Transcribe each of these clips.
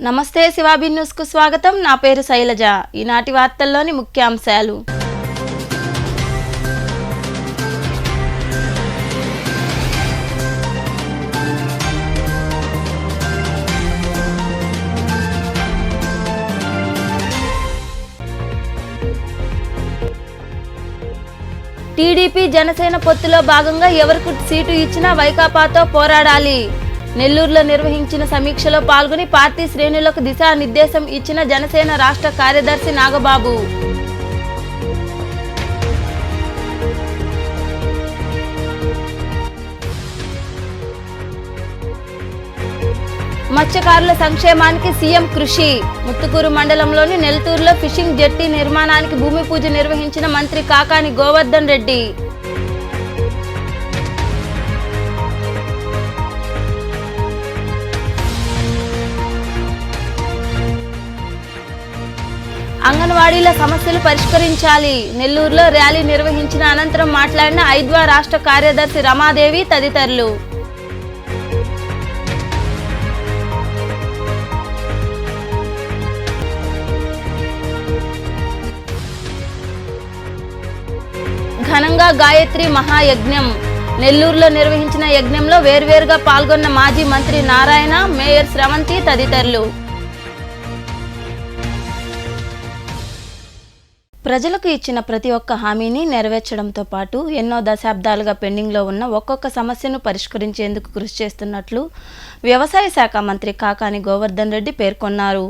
నమస్తే శివాబి న్యూస్ కు స్వాగతం. నా పేరు శైలజ. ఈనాటి వార్తల్లోని ముఖ్యాంశాలు. టీడీపీ జనసేన పొత్తులో భాగంగా ఎవరికి సీటు ఇచ్చినా వైకాపాతో పోరాడాలి. నెల్లూరులో నిర్వహించిన సమీక్షలో పాల్గొని పార్టీ శ్రేణులకు దిశానిర్దేశం ఇచ్చిన జనసేన రాష్ట్ర కార్యదర్శి నాగబాబు. మత్స్యకారుల సంక్షేమానికి సీఎం కృషి. ముత్తుకూరు మండలంలోని నెల్తూరులో ఫిషింగ్ జెట్టి నిర్మాణానికి భూమి పూజ నిర్వహించిన మంత్రి కాకాని గోవర్ధన్ రెడ్డి. అంగన్వాడీల సమస్యలు పరిష్కరించాలి. నెల్లూరులో ర్యాలీ నిర్వహించిన అనంతరం మాట్లాడిన ఐద్వా రాష్ట్ర కార్యదర్శి రమాదేవి తదితరులు. ఘనంగా గాయత్రి మహాయజ్ఞం. నెల్లూరులో నిర్వహించిన యజ్ఞంలో వేర్వేరుగా పాల్గొన్న మాజీ మంత్రి నారాయణ, మేయర్ స్రవంతి తదితరులు. ప్రజలకు ఇచ్చిన ప్రతి ఒక్క హామీని నెరవేర్చడంతో పాటు ఎన్నో దశాబ్దాలుగా పెండింగ్లో ఉన్న ఒక్కొక్క సమస్యను పరిష్కరించేందుకు కృషి చేస్తున్నట్లు వ్యవసాయ శాఖ మంత్రి కాకాని గోవర్ధన్ రెడ్డి పేర్కొన్నారు.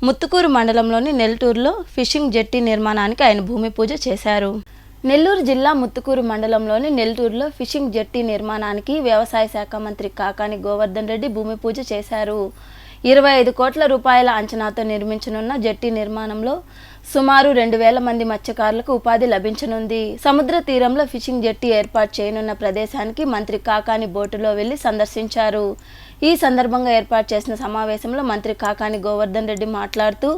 ముత్తుకూరు మండలంలోని నెల్టూరులో ఫిషింగ్ జెట్టి నిర్మాణానికి ఆయన భూమి పూజ చేశారు. నెల్లూరు జిల్లా ముత్తుకూరు మండలంలోని నెల్టూరులో ఫిషింగ్ జెట్టి నిర్మాణానికి వ్యవసాయ శాఖ మంత్రి కాకాని గోవర్ధన్ రెడ్డి భూమి పూజ చేశారు. 25 కోట్ల రూపాయల అంచనాతో నిర్మించనున్న జెట్టి నిర్మాణంలో సుమారు 2,000 మంది మత్స్యకారులకు ఉపాధి లభించనుంది. సముద్ర తీరంలో ఫిషింగ్ జెట్టి ఏర్పాటు చేయనున్న ప్రదేశానికి మంత్రి కాకాని బోటులో వెళ్లి సందర్శించారు. ఈ సందర్భంగా ఏర్పాటు చేసిన సమావేశంలో మంత్రి కాకాని గోవర్ధన్ రెడ్డి మాట్లాడుతూ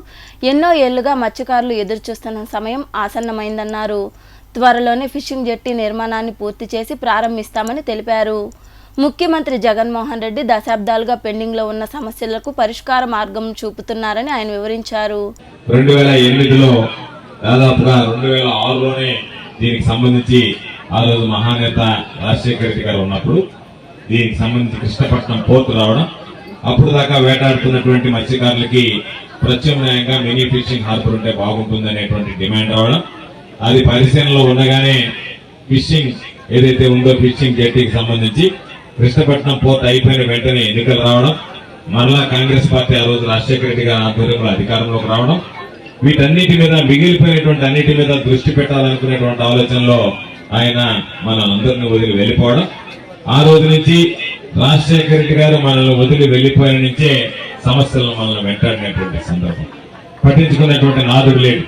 ఎన్నో ఏళ్లుగా మత్స్యకారులు ఎదురుచూస్తున్న సమయం ఆసన్నమైందన్నారు. త్వరలోనే ఫిషింగ్ జెట్టి నిర్మాణాన్ని పూర్తి చేసి ప్రారంభిస్తామని తెలిపారు. ముఖ్యమంత్రి జగన్మోహన్ రెడ్డి దశాబ్దాలుగా పెండింగ్లో ఉన్న సమస్యలకు పరిష్కార మార్గం చూపుతున్నారని ఆయన వివరించారు. 2008లో దాదాపుగా 2006లోనే దీనికి సంబంధించి ఆ రోజు మహానేత రాజశేఖర రెడ్డి గారు ఉన్నప్పుడు దీనికి సంబంధించి కృష్ణపట్నం పోర్టు రావడం, అప్పుడు దాకా వేటాడుతున్నటువంటి మత్స్యకారులకి ప్రత్యామ్నాయంగా మినీ ఫిషింగ్ హార్బర్ ఉంటే బాగుంటుంది అనేటువంటి డిమాండ్ రావడం, అది పరిశీలనలో ఉండగానే ఫిషింగ్ ఏదైతే ఉందో ఫిషింగ్ జెట్టీకి సంబంధించి కృష్ణపట్నం పోర్ట్ అయిపోయిన వెంటనే ఎన్నికలు రావడం, మరలా కాంగ్రెస్ పార్టీ ఆ రోజు రాజశేఖర రెడ్డి గారి ఆధ్వర్యంలో అధికారంలోకి రావడం, వీటన్నిటి మీద మిగిలిపోయినటువంటి అన్నిటి మీద దృష్టి పెట్టాలనుకునేటువంటి ఆలోచనలో ఆయన మనందరినీ వదిలి వెళ్ళిపోవడం, ఆ రోజు నుంచి రాజశేఖర రెడ్డి గారు మనల్ని వదిలి వెళ్ళిపోయిన నుంచే సమస్యలను మనల్ని వెంటాడినటువంటి సందర్భం. పట్టించుకునేటువంటి నాదుడు లేడు.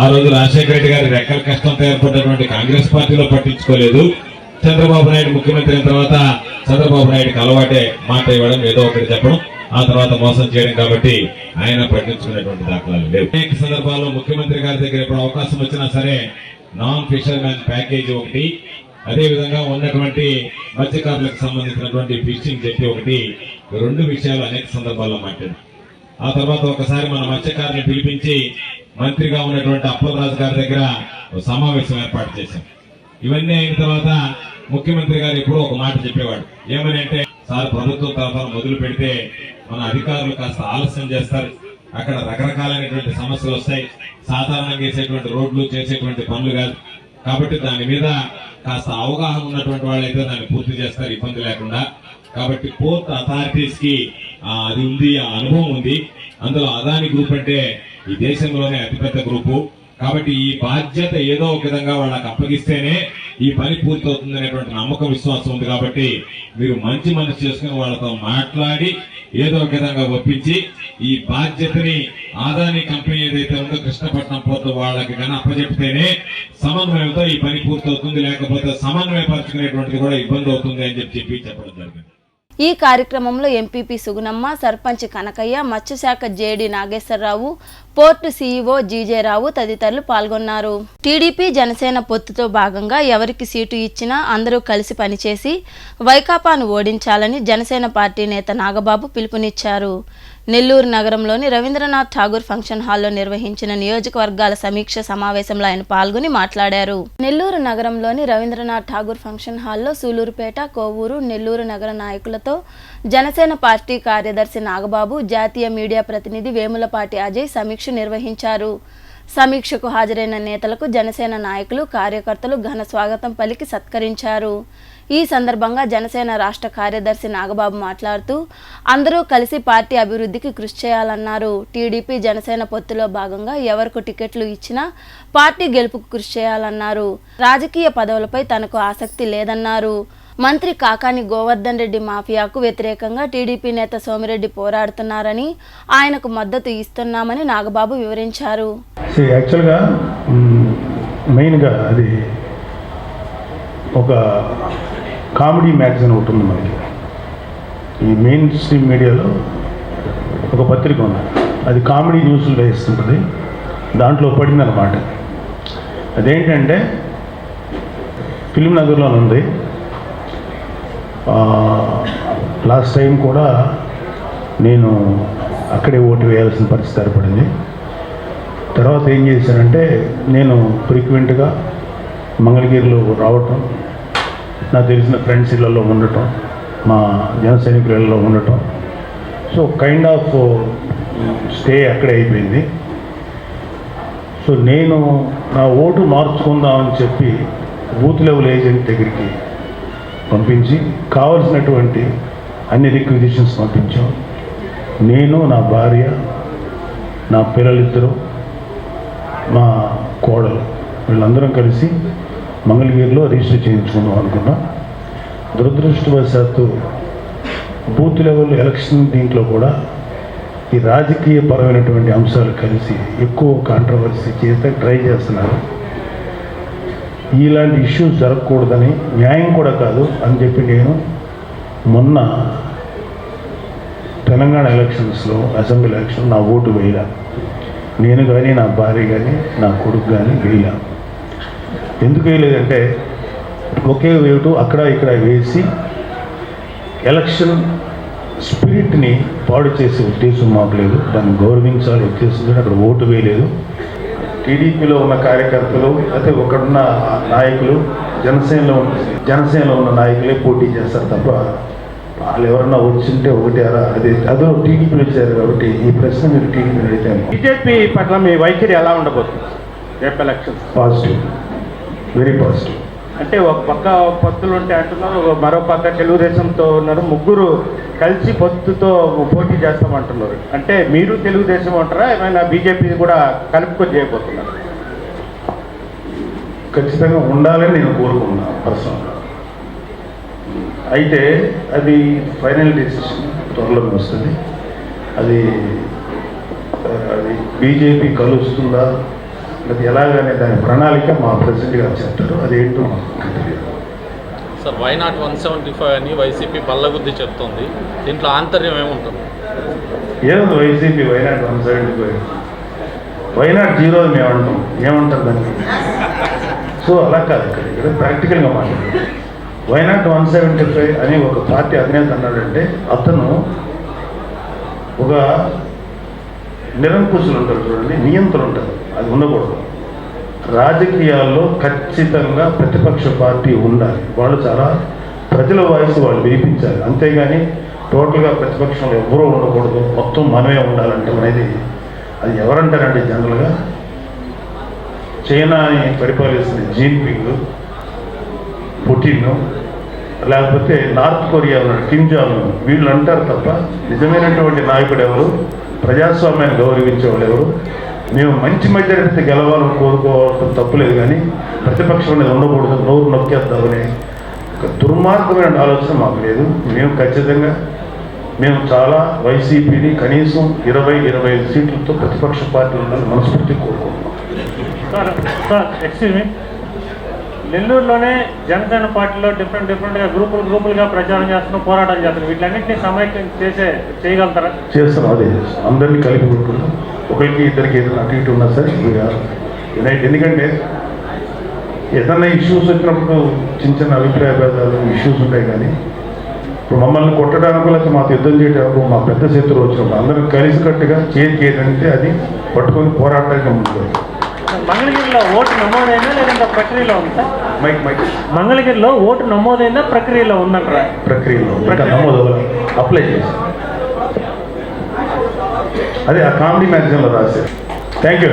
ఆ రోజు రాజశేఖర రెడ్డి గారి రెక్కల కష్టంతో ఏర్పడినటువంటి కాంగ్రెస్ పార్టీలో పట్టించుకోలేదు. చంద్రబాబు నాయుడు ముఖ్యమంత్రి అయిన తర్వాత చంద్రబాబు నాయుడుకి అలవాటే మాట ఇవ్వడం, ఏదో ఒకటి చెప్పడం, ఆ తర్వాత మోసం చేయడం. కాబట్టి ఆయన పట్టించుకునేటువంటి దాఖలాలు లేవు. అనేక సందర్భాల్లో ముఖ్యమంత్రి గారి దగ్గర ఎప్పుడు అవకాశం వచ్చినా సరే నాన్ ఫిషర్మెన్ ప్యాకేజీ ఒకటి, అదేవిధంగా ఉన్నటువంటి మత్స్యకారులకు సంబంధించినటువంటి ఫిషింగ్ జెట్టి ఒకటి, 2 విషయాలు అనేక సందర్భాల్లో మాట్లాడారు. ఆ తర్వాత ఒకసారి మన మత్స్యకారుని పిలిపించి మంత్రిగా ఉన్నటువంటి అప్పలరాజు గారి దగ్గర సమావేశం ఏర్పాటు చేశాం. ఇవన్నీ అయిన తర్వాత ముఖ్యమంత్రి గారు ఎప్పుడూ ఒక మాట చెప్పేవాడు. ఏమని అంటే, సార్ ప్రభుత్వం తరఫున మొదలు పెడితే మన అధికారులు కాస్త ఆలస్యం చేస్తారు, అక్కడ రకరకాలైనటువంటి సమస్యలు వస్తాయి, సాధారణంగా చేసేటువంటి రోడ్లు చేసేటువంటి పనులు కాదు, కాబట్టి దాని మీద కాస్త అవగాహన ఉన్నటువంటి వాళ్ళైతే దాన్ని పూర్తి చేస్తారు ఇబ్బంది లేకుండా. కాబట్టి పోర్ట్ అథారిటీస్ కి అది ఉంది, ఆ అనుభవం ఉంది. అందులో అదాని గ్రూప్ అంటే ఈ దేశంలోనే అతిపెద్ద గ్రూపు. కాబట్టి ఈ బాధ్యత ఏదో ఒక విధంగా వాళ్ళకి అప్పగిస్తేనే ఈ పని పూర్తవుతుంది అనేటువంటి నమ్మకం, విశ్వాసం ఉంది. కాబట్టి మీరు మంచి మనసు చేసుకుని వాళ్ళతో మాట్లాడి ఏదో ఒక విధంగా ఒప్పించి ఈ బాధ్యతని ఆదాని కంపెనీ ఏదైతే ఉందో కృష్ణపట్నం పోర్టు వాళ్ళకి కానీ అప్పచెప్తేనే సమన్వయంతో ఈ పని పూర్తవుతుంది, లేకపోతే సమన్వయపరచుకునేటువంటిది కూడా ఇబ్బంది అవుతుంది అని చెప్పడం జరిగింది. ఈ కార్యక్రమంలో ఎంపీపీ సుగుణమ్మ, సర్పంచ్ కనకయ్య, మత్స్యశాఖ JD Nageswara Rao, port CEO GJ Rao తదితరులు పాల్గొన్నారు. టీడీపీ జనసేన పొత్తుతో భాగంగా ఎవరికి సీటు ఇచ్చినా అందరూ కలిసి పనిచేసి వైకాపాను ఓడించాలని జనసేన పార్టీ నేత నాగబాబు పిలుపునిచ్చారు. నెల్లూరు నగరంలోని రవీంద్రనాథ్ ఠాగూర్ ఫంక్షన్ హాల్లో నిర్వహించిన నియోజకవర్గాల సమీక్ష సమావేశంలో ఆయన పాల్గొని మాట్లాడారు. నెల్లూరు నగరంలోని రవీంద్రనాథ్ ఠాగూర్ ఫంక్షన్ హాల్లో సూలూరుపేట, కోవూరు, నెల్లూరు నగర నాయకులతో జనసేన పార్టీ కార్యదర్శి నాగబాబు, జాతీయ మీడియా ప్రతినిధి వేములపాటి అజయ్ సమీక్ష నిర్వహించారు. సమీక్షకు హాజరైన నేతలకు జనసేన నాయకులు, కార్యకర్తలు ఘన స్వాగతం పలికి సత్కరించారు. ఈ సందర్భంగా జనసేన రాష్ట్ర కార్యదర్శి నాగబాబు మాట్లాడుతూ అందరూ కలిసి పార్టీ అభివృద్ధికి కృషి చేయాలన్నారు. టీడీపీ జనసేన పొత్తులో భాగంగా ఎవరికి టికెట్లు ఇచ్చినా పార్టీ గెలుపుకు కృషి చేయాలన్నారు. రాజకీయ పదవులపై తనకు ఆసక్తి లేదన్నారు. మంత్రి కాకాని గోవర్ధన్ రెడ్డి మాఫియాకు వ్యతిరేకంగా టీడీపీ నేత సోమిరెడ్డి పోరాడుతున్నారని, ఆయనకు మద్దతు ఇస్తున్నామని నాగబాబు వివరించారు. యాక్చువల్గా మెయిన్గా అది ఒక కామెడీ మ్యాగజైన్ ఒకటి ఉంది మనకి. ఈ మెయిన్ స్ట్రీమ్ మీడియాలో ఒక పత్రిక ఉంది, అది కామెడీ న్యూస్లు వేస్తుంటుంది. దాంట్లో పడిందన్నమాట. అదేంటంటే ఫిల్మ్ నగర్లో ఉంది. లాస్ట్ టైం కూడా నేను అక్కడే ఓటు వేయాల్సిన పరిస్థితి ఏర్పడింది. తర్వాత ఏం చేశానంటే నేను ఫ్రీక్వెంట్గా మంగళగిరిలో రావటం, నాకు తెలిసిన ఫ్రెండ్స్ ఇళ్ళల్లో ఉండటం, మా జన సైనికులలో ఉండటం, సో కైండ్ ఆఫ్ స్టే అక్కడే అయిపోయింది. సో నేను నా ఓటు మార్చుకుందామని చెప్పి బూత్ లెవెల్ ఏజెంట్ దగ్గరికి పంపించి కావలసినటువంటి అన్ని రిక్విజిషన్స్ పంపించాం. నేను, నా భార్య, నా పిల్లలిద్దరూ, మా కోడలు, వీళ్ళందరం కలిసి మంగళగిరిలో రిజిస్టర్ చేయించుకుందాం అనుకున్నాం. దురదృష్టవశాత్తు బూత్ లెవెల్ ఎలక్షన్ దీంట్లో కూడా ఈ రాజకీయ పరమైనటువంటి అంశాలు కలిసి ఎక్కువ కాంట్రవర్సీ చేస్తే ట్రై చేస్తున్నారు. ఇలాంటి ఇష్యూస్ జరగకూడదని, న్యాయం కూడా కాదు అని చెప్పి నేను మొన్న తెలంగాణ ఎలక్షన్స్లో, అసెంబ్లీ ఎలక్షన్ నా ఓటు వేయలే. నేను కానీ, నా భార్య కానీ, నా కొడుకు కానీ వేయలే. ఎందుకు వేయలేదంటే ఒకే ఓటు అక్కడ ఇక్కడ వేసి ఎలక్షన్ స్పిరిట్ని పాడు చేసే ఉద్దేశం మాకు లేదు. దాన్ని గౌరవించాలి ఉద్దేశంతో అక్కడ ఓటు వేయలేదు. టీడీపీలో ఉన్న కార్యకర్తలు అయితే ఒకడున్న నాయకులు, జనసేనలో ఉన్న నాయకులే పోటీ చేస్తారు తప్ప వాళ్ళు ఎవరన్నా వచ్చింటే ఒకటి అదో టీడీపీలో వచ్చారు. కాబట్టి ఈ ప్రశ్న మీరు టీడీపీ అడిగితే బీజేపీ పట్ల మీ వైఖరి ఎలా ఉండబోతుంది రేపు ఎలక్షన్? Positive, very positive. అంటే ఒక పక్క పొత్తులు ఉంటే అంటున్నారు, మరో పక్క తెలుగుదేశంతో ఉన్నారు, ముగ్గురు కలిసి పొత్తుతో పోటీ చేస్తామంటున్నారు. అంటే మీరు తెలుగుదేశం అంటారా, ఏమైనా బీజేపీ కూడా కలుపుకొని చేయబోతున్నారు? ఖచ్చితంగా ఉండాలని నేను కోరుకుంటున్నాను పర్సనల్గా. అయితే అది ఫైనల్ డెసిషన్ త్వరలోనే వస్తుంది. అది బీజేపీ కలుస్తుందా, అది ఎలాగనే దాని ప్రణాళిక మా ప్రెసిడెంట్ గారు చెప్తారు. అదేంటో సార్, వైనాట్ 175 అని వైసీపీ బల్లగుద్ది చెప్తుంది. దీంట్లో ఆంతర్యం ఏముంటుంది? ఏముంది వైసీపీ వైనాట్ 175, వైనాట్ 0 అని మేము అంటాం. ఏమంటారు దానికి? సో అలా కాదు, ఇక్కడ ప్రాక్టికల్గా మాట్లాడారు. వైనాట్ 175 అని ఒక పార్టీ అధినేత అన్నాడంటే అతను ఒక నిరంకుశులు ఉంటారు చూడండి, నియంత్రణ ఉంటారు, అది ఉండకూడదు. రాజకీయాల్లో ఖచ్చితంగా ప్రతిపక్ష పార్టీ ఉండాలి. వాళ్ళు చాలా ప్రజల వాయిస్ వాళ్ళు వినిపించాలి. అంతేగాని టోటల్గా ప్రతిపక్షంలో ఎవరూ ఉండకూడదు, మొత్తం మనమే ఉండాలంటే అనేది అది ఎవరంటారంటే జనరల్గా చైనాని పరిపాలిస్తున్న జీన్పింగ్, పుటిన్, లేకపోతే నార్త్ కొరియా ఉన్నాడు కిమ్ జాంగ్ ఉన్, వీళ్ళు అంటారు తప్ప నిజమైనటువంటి నాయకుడు ఎవరు, ప్రజాస్వామ్యాన్ని గౌరవించే వాళ్ళు ఎవరు? మేము మంచి మెజారిటీ గెలవాలని కోరుకోవడం తప్పులేదు, కానీ ప్రతిపక్షం అనేది ఉండకూడదు, నోరు నొక్కేద్దామనే ఒక దుర్మార్గమైన ఆలోచన మాకు లేదు. మేము చాలా వైసీపీని కనీసం 20-25 సీట్లతో ప్రతిపక్ష పార్టీలు ఉండాలని మనస్ఫూర్తి కోరుకుంటున్నాం. సార్ ఎక్స్క్యూజ్ మీ, నెల్లూరులోనే జనసేన పార్టీలో డిఫరెంట్గా గ్రూపులుగా ప్రచారం చేస్తున్నాం, పోరాటం చేస్తున్నాం. వీటన్నింటినీ సమైక్యం చేయగలుగుతారా? చేస్తాం, అదే చేస్తాం. అందరినీ కలిపి కొట్టుకుంటాం. ఒకరికి ఇద్దరికి ఏదైనా అటు ఇటు ఉన్నా సరే రైట్. ఎందుకంటే ఏదైనా ఇష్యూస్ వచ్చినప్పుడు చిన్న చిన్న అభిప్రాయ భేదాలు ఇష్యూస్ ఉంటాయి, కానీ ఇప్పుడు మమ్మల్ని కొట్టడానికి లేకపోతే మాకు యుద్ధం చేయడానికి మా పెద్ద శత్రువు వచ్చినప్పుడు అందరం కలిసికట్టుగా చేయంటే అది పట్టుకొని పోరాటానికి ఉంటుంది. మంగళగిరిలో ఓటు నమోదైనా లేదంటే ప్రక్రియలో ఉందా? మైక్ మైక్ మంగళగిరిలో ఓటు నమోదైనా ప్రక్రియలో ఉందంటారా? ప్రక్రియలో ఇంకా నమోదు అప్లై చేసి అదే ఆ కామెడీ మ్యాగజైన్లో రాశారు. Thank you.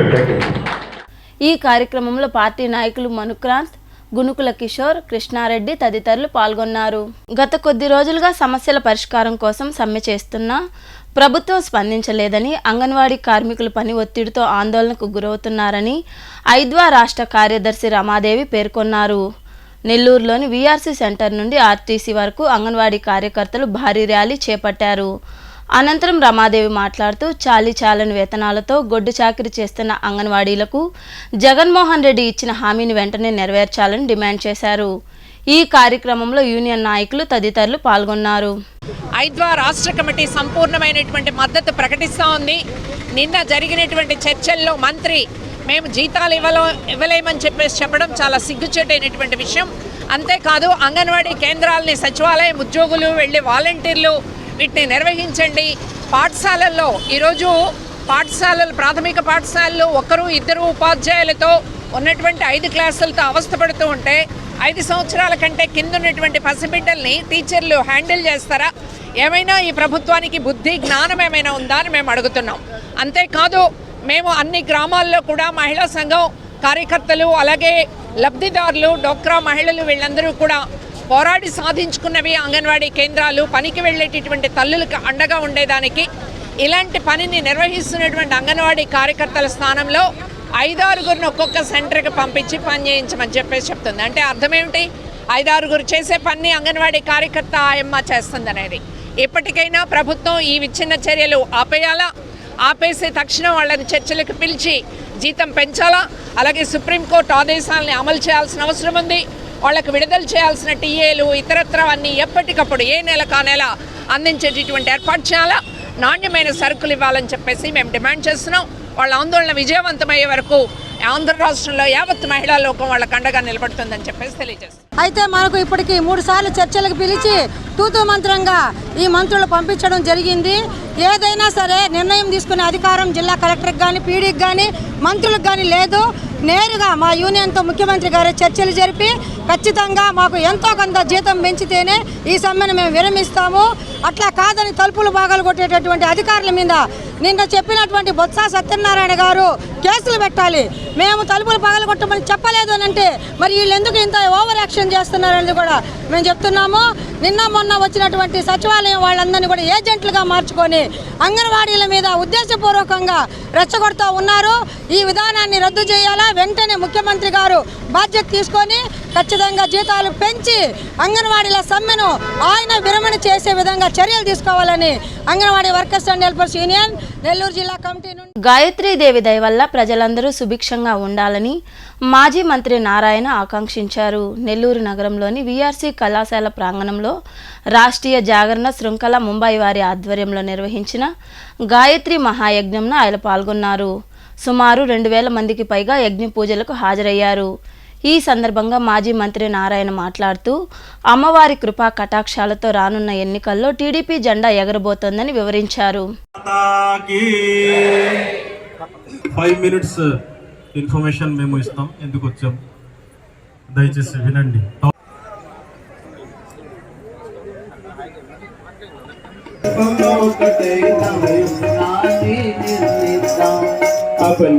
ఈ కార్యక్రమంలో పార్టీ నాయకులు మనుక్రాంత్, గునుకుల కిషోర్, కృష్ణారెడ్డి తదితరులు పాల్గొన్నారు. గత కొద్ది రోజులుగా సమస్యల పరిష్కారం కోసం సమ్మె చేస్తున్నా ప్రభుత్వం స్పందించలేదని, అంగన్వాడీ కార్మికులు పని ఒత్తిడితో ఆందోళనకు గురవుతున్నారని ఐద్వా రాష్ట్ర కార్యదర్శి రమాదేవి పేర్కొన్నారు. నెల్లూరులోని వీఆర్సీ సెంటర్ నుండి ఆర్టీసీ వరకు అంగన్వాడీ కార్యకర్తలు భారీ ర్యాలీ చేపట్టారు. అనంతరం రమాదేవి మాట్లాడుతూ చాలని వేతనాలతో గొడ్డు చాకిరీ చేస్తున్న అంగన్వాడీలకు జగన్మోహన్ రెడ్డి ఇచ్చిన హామీని వెంటనే నెరవేర్చాలని డిమాండ్ చేశారు. ఈ కార్యక్రమంలో యూనియన్ నాయకులు తదితరులు పాల్గొన్నారు. ఐద్వా రాష్ట్ర కమిటీ సంపూర్ణమైనటువంటి మద్దతు ప్రకటిస్తూ ఉంది. నిన్న జరిగినటువంటి చర్చల్లో మంత్రి మేము జీతాలు ఇవ్వలేమని చెప్పడం చాలా సిగ్గుచేటైనటువంటి విషయం. అంతేకాదు అంగన్వాడీ కేంద్రాలని సచివాలయం ఉద్యోగులు వెళ్ళి వాలంటీర్లు వీటిని నిర్వహించండి. పాఠశాలల్లో ఈరోజు ప్రాథమిక పాఠశాలలు ఒకరు ఇద్దరు ఉపాధ్యాయులతో ఉన్నటువంటి 5 క్లాసులతో అవస్థపడుతూ ఉంటే 5 సంవత్సరాల కంటే కింద ఉన్నటువంటి పసిబిడ్డల్ని టీచర్లు హ్యాండిల్ చేస్తారా? ఏమైనా ఈ ప్రభుత్వానికి బుద్ధి జ్ఞానం ఏమైనా ఉందా అని మేము అడుగుతున్నాం. అంతేకాదు మేము అన్ని గ్రామాల్లో కూడా మహిళా సంఘం కార్యకర్తలు అలాగే లబ్ధిదారులు డోక్రా మహిళలు వీళ్ళందరూ కూడా పోరాడి సాధించుకున్నవి అంగన్వాడీ కేంద్రాలు. పనికి వెళ్ళేటటువంటి తల్లులకు అండగా ఉండేదానికి ఇలాంటి పనిని నిర్వహిస్తున్నటువంటి అంగన్వాడీ కార్యకర్తల స్థానంలో 5-6 ఒక్కొక్క సెంటర్కి పంపించి పని చేయించమని చెప్తుంది. అంటే అర్థం ఏమిటి? 5-6 చేసే పని అంగన్వాడీ కార్యకర్త ఆయమ్మ చేస్తుందనేది. ఇప్పటికైనా ప్రభుత్వం ఈ విచ్ఛిన్న చర్యలు ఆపేసి తక్షణం వాళ్ళని చర్చలకు పిలిచి జీతం పెంచాలా, అలాగే సుప్రీంకోర్టు ఆదేశాలని అమలు చేయాల్సిన అవసరం ఉంది. వాళ్ళకు విడుదల చేయాల్సిన టీఏలు ఇతరత్ర అన్నీ ఎప్పటికప్పుడు ఏ నెలకు ఆ నెల అందించేటటువంటి ఏర్పాటు చేయాలా, నాణ్యమైన సరుకులు ఇవ్వాలని చెప్పేసి మేము డిమాండ్ చేస్తున్నాం. వాళ్ళ ఆందోళన విజయవంతమయ్యే వరకు ఆంధ్ర రాష్ట్రంలో యావత్ మహిళా లోకం వాళ్ళకు అండగా నిలబడుతుందని చెప్పేసి తెలియజేస్తాం. అయితే మనకు ఇప్పటికి 3 సార్లు చర్చలకు పిలిచి తూతూ మంత్రంగా ఈ మంత్రులు పంపించడం జరిగింది. ఏదైనా సరే నిర్ణయం తీసుకునే అధికారం జిల్లా కలెక్టర్కి కానీ పీడీకి కానీ మంత్రులకు కానీ లేదు. నేరుగా మా యూనియన్తో ముఖ్యమంత్రి గారు చర్చలు జరిపి ఖచ్చితంగా మాకు ఎంతో కొంత జీతం పెంచితేనే ఈ సమ్మెను మేము విరమిస్తాము. అట్లా కాదని తలుపులు భాగాలు కొట్టేటటువంటి అధికారుల మీద నిన్న చెప్పినటువంటి బొత్స సత్యనారాయణ గారు కేసులు పెట్టాలి. మేము తలుపులు పగలు కొట్టమని చెప్పలేదు అని అంటే మరి వీళ్ళు ఎందుకు ఇంత ఓవర్ యాక్షన్ చేస్తున్నారనేది కూడా మేము చెప్తున్నాము. నిన్న మొన్న వచ్చినటువంటి సచివాలయం వాళ్ళందరినీ కూడా ఏజెంట్లుగా మార్చుకొని అంగన్వాడీల మీద ఉద్దేశపూర్వకంగా రెచ్చగొడుతూ ఉన్నారు. ఈ విధానాన్ని రద్దు చేయాలా, వెంటనే ముఖ్యమంత్రి గారు బాధ్యత తీసుకొని ఖచ్చితంగా జీతాలు పెంచి అంగన్వాడీల సమ్మెను ఆయన విరమణ చేసే విధంగా చర్యలు తీసుకోవాలని anganwadi workers and helpers union Nellore జిల్లా కమిటీ నుండి గాయత్రీదేవి దయ వల్ల ప్రజలందరూ సుభిక్షంగా ఉండాలని మాజీ మంత్రి నారాయణ ఆకాంక్షించారు. నెల్లూరు నగరంలోని వీఆర్సీ కళాశాల ప్రాంగణంలో రాష్ట్రీయ జాగరణ శృంఖల ముంబై వారి ఆధ్వర్యంలో నిర్వహించిన గాయత్రి మహాయజ్ఞంలో ఆయన పాల్గొన్నారు. సుమారు 2000 మందికి పైగా యజ్ఞ పూజలకు హాజరయ్యారు. ఈ సందర్భంగా మాజీ మంత్రి నారాయణ మాట్లాడుతూ అమ్మవారి కృపా కటాక్షాలతో రానున్న ఎన్నికల్లో టీడీపీ జెండా ఎగరబోతోందని వివరించారు. 5 minutes ఇన్ఫర్మేషన్ మేము ఇస్తాం, ఎందుకు వచ్చాం దయచేసి వినండి.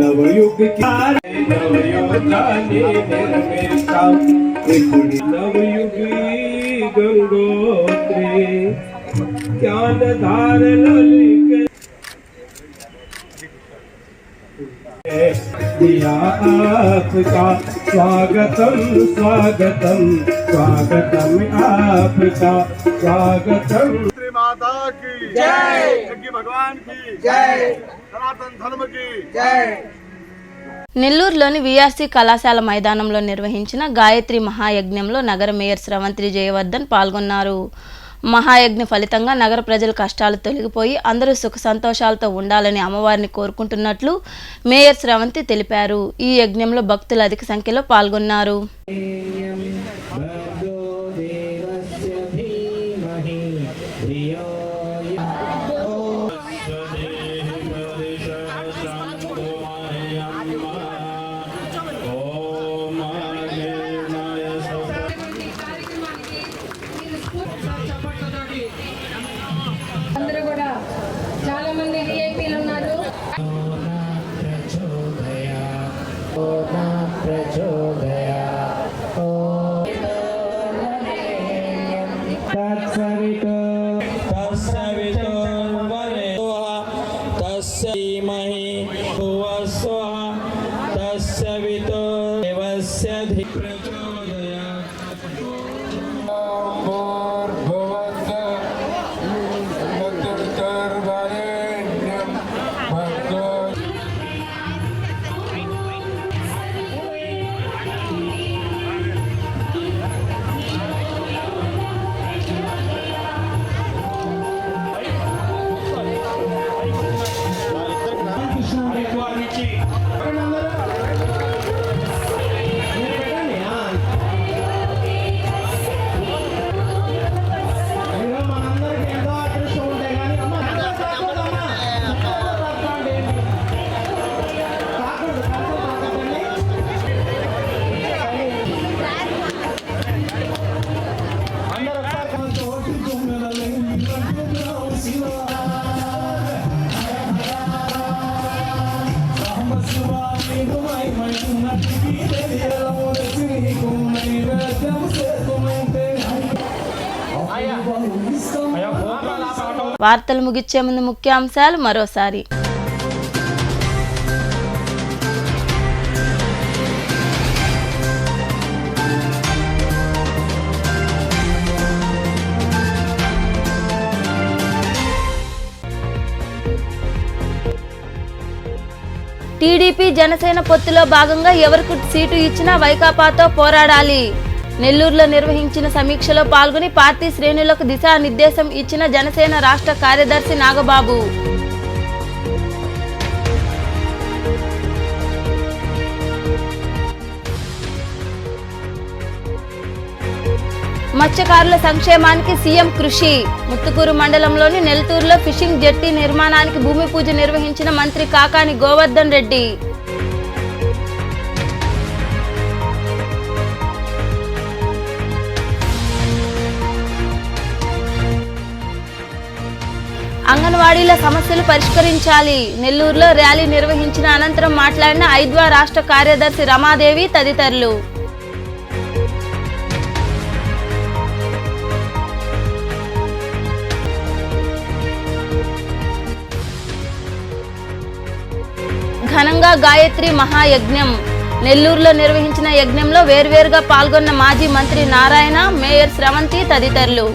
नवयुग नवयुगी गंगोत्री ज्ञान धार दिया आपका स्वागतम स्वागतम स्वागतम आपका स्वागतम। माता की जय, भगवान की जय, सनातन धर्म की जय। నెల్లూరులోని వీఆర్సీ కళాశాల మైదానంలో నిర్వహించిన గాయత్రి మహాయజ్ఞంలో నగర మేయర్ స్రవంతి జయవర్ధన్ పాల్గొన్నారు. మహాయజ్ఞ ఫలితంగా నగర ప్రజల కష్టాలు తొలగిపోయి అందరూ సుఖ సంతోషాలతో ఉండాలని అమ్మవారిని కోరుకుంటున్నట్లు మేయర్ శ్రవంతి తెలిపారు. ఈ యజ్ఞంలో భక్తులు అధిక సంఖ్యలో పాల్గొన్నారు. అందరూ కూడా చాలా మంది విఐపీలు ఉన్నారు. వార్తలు ముగిచ్చే ముందు ముఖ్యాంశాలు మరోసారి. టీడీపీ జనసేన పొత్తులో భాగంగా ఎవరికి సీటు ఇచ్చినా వైకాపాతో పోరాడాలి. నెల్లూరులో నిర్వహించిన సమీక్షలో పాల్గొని పార్టీ శ్రేణులకు దిశానిర్దేశం ఇచ్చిన జనసేన రాష్ట్ర కార్యదర్శి నాగబాబు. మత్స్యకారుల సంక్షేమానికి సీఎం కృషి. ముత్తుకూరు మండలంలోని నెల్తూరులో ఫిషింగ్ జెట్టి నిర్మాణానికి భూమి పూజ నిర్వహించిన మంత్రి కాకాని గోవర్ధన్ రెడ్డి. అంగన్వాడీల సమస్యలు పరిష్కరించాలి. నెల్లూరులో ర్యాలీ నిర్వహించిన అనంతరం మాట్లాడిన ఐద్వా రాష్ట్ర కార్యదర్శి రమాదేవి తదితరులు. ఘనంగా గాయత్రి మహాయజ్ఞం. నెల్లూరులో నిర్వహించిన యజ్ఞంలో వేర్వేరుగా పాల్గొన్న మాజీ మంత్రి నారాయణ, మేయర్ శ్రవంతి తదితరులు.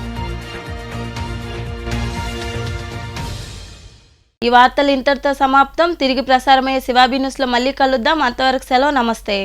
ఈ వార్తలు ఇంతటితో సమాప్తం. తిరిగి ప్రసారమయ్యే శివాబీ న్యూస్లో మళ్ళీ కలుద్దాం. అంతవరకు సెలవు. నమస్తే.